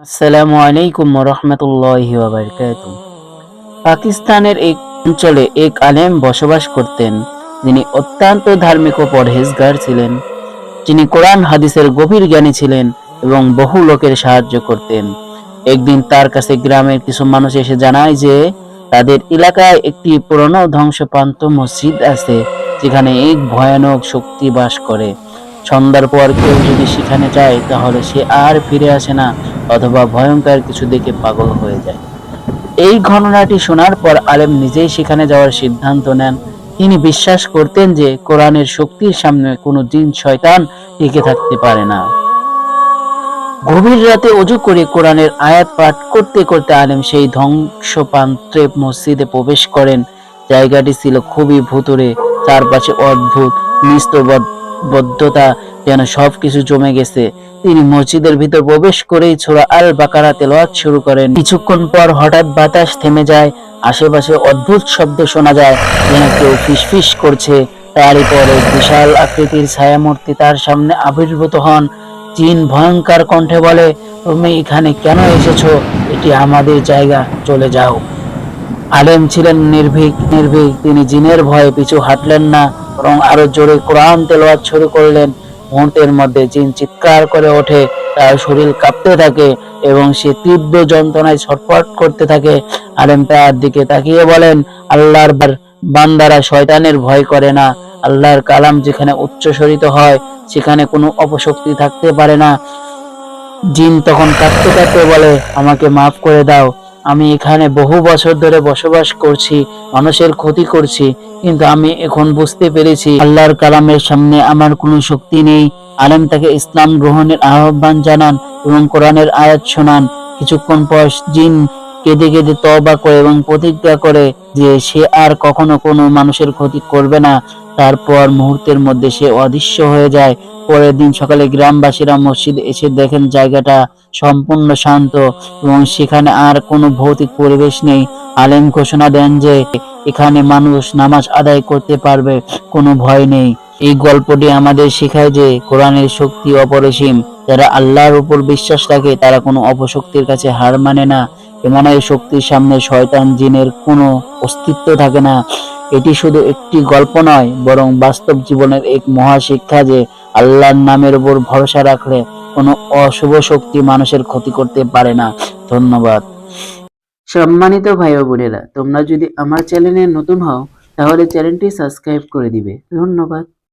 আসসালামু আলাইকুম রহমতুল্লাহি ওয়া বারাকাতুহু। পাকিস্তানের এক অঞ্চলে এক আলেম বসবাস করতেন, যিনি অত্যন্ত ধার্মিক ও পরহেজগার ছিলেন। যিনি কোরআন হাদিসের গভীর জ্ঞানী ছিলেন এবং বহু লোকের সাহায্য করতেন। একদিন তার কাছে গ্রামের কিছু মানুষ এসে জানায় যে তাদের এলাকায় একটি পুরনো ধ্বংসপ্রাপ্ত মসজিদ আছে, যেখানে এক ভয়ানক শক্তি বাস করে। সন্ধ্যার পর কেউ যদি সেখানে যায় তাহলে সে আর ফিরে আসে না, অথবা ভয়ঙ্কর কিছু দেখে পাগল হয়ে যায়। এই ঘটনাটি শোনার পর আলেম নিজেই সেখানে যাওয়ার সিদ্ধান্ত নেন। তিনি বিশ্বাস করতেন যে কোরআনের শক্তির সামনে কোনো জিন শয়তান টিকে থাকতে পারে না। গভীর রাতে অজু করে কোরআনের আয়াত পাঠ করতে করতে আলেম সেই ধ্বংসপ্রান্তে মসজিদে প্রবেশ করেন। জায়গাটি ছিল খুবই ভুতুড়ে, চারপাশে অদ্ভুত নিস্তব্ধতা, যেন সবকিছু জমে গেছে। তিনি মসজিদের ভিতর প্রবেশ করেই সূরা আল বাকারা তেলাওয়াত শুরু করেন। কিছুক্ষণ পর হঠাৎ বাতাস থেমে যায়, আশেপাশে অদ্ভুত শব্দ শোনা যায়, যেন কেউ ফিসফিস করছে। তারই পরে বিশাল আকৃতির ছায়ামূর্তি তার সামনে আবির্ভূত হন। জিন ভয়ঙ্কর কণ্ঠে বলে, তুমি এখানে কেন এসেছো? এটি আমাদের জায়গা, চলে যাও। আলেম ছিলেন নির্ভীক। তিনি জিনের ভয়ে পিছু হাঁটলেন না, বরং আরো জোরে কোরআন তেলাওয়াত শুরু করলেন। মুহূর্তের মধ্যে জিন চিৎকার করে ওঠে, তার শরীর কাঁপতে থাকে এবং সে তীব্র যন্ত্রণায় ছটফট করতে থাকে। আলেম তার দিকে তাকিয়ে বলেন, আল্লাহর বান্দারা শয়তানের ভয় করে না। আল্লাহর কালাম যেখানে উচ্চস্বরিত হয়, সেখানে কোনো অপশক্তি থাকতে পারে না। জিন তখন কাঁদতে কাঁদতে বলে, আমাকে মাফ করে দাও। আমি এখানে বহু বছর ধরে বসবাস করছি, মানুষের ক্ষতি করছি, কিন্তু আমি এখন বুঝতে পেরেছি আল্লাহর কালামের সামনে আমার কোনো শক্তি নেই। আলেম তাকে ইসলাম গ্রহণের আহ্বান জানান এবং কোরআনের আয়াত শোনান। কিছুক্ষণ পর জিন কেঁদে কেঁদে তওবা করে এবং প্রতিজ্ঞা করে যে সে আর কখনো কোনো মানুষের ক্ষতি করবে না। তারপর মুহূর্তের মধ্যে সে অদৃশ্য হয়ে যায়। পরের দিন সকালে গ্রামবাসীরা মসজিদে এসে দেখেন জায়গাটা সম্পূর্ণ শান্ত এবং সেখানে আর কোনো ভৌতিক পরিবেশ নেই। আলেম ঘোষণা দেন যে এখানে মানুষ নামাজ আদায় করতে পারবে, কোনো ভয় নেই। এই গল্পটি আমাদের শেখায় যে কোরআনের শক্তি অপরিসীম। যারা আল্লাহর উপর বিশ্বাস রাখে তারা কোনো অপশক্তির কাছে হার মানে না। ইমানের শক্তির সামনে শয়তান জিনের কোনো অস্তিত্ব থাকে না। এটি শুধু একটি গল্প নয়, বরং বাস্তব জীবনের এক মহা শিক্ষা যে আল্লাহর নামের উপর ভরসা রাখলে কোনো অশুভ শক্তি মানুষের ক্ষতি করতে পারে না। ধন্যবাদ। সম্মানিত ভাই ও বোনেরা, তোমরা যদি আমার চ্যানেলে নতুন হও তাহলে চ্যানেলটি সাবস্ক্রাইব করে দিবে। ধন্যবাদ।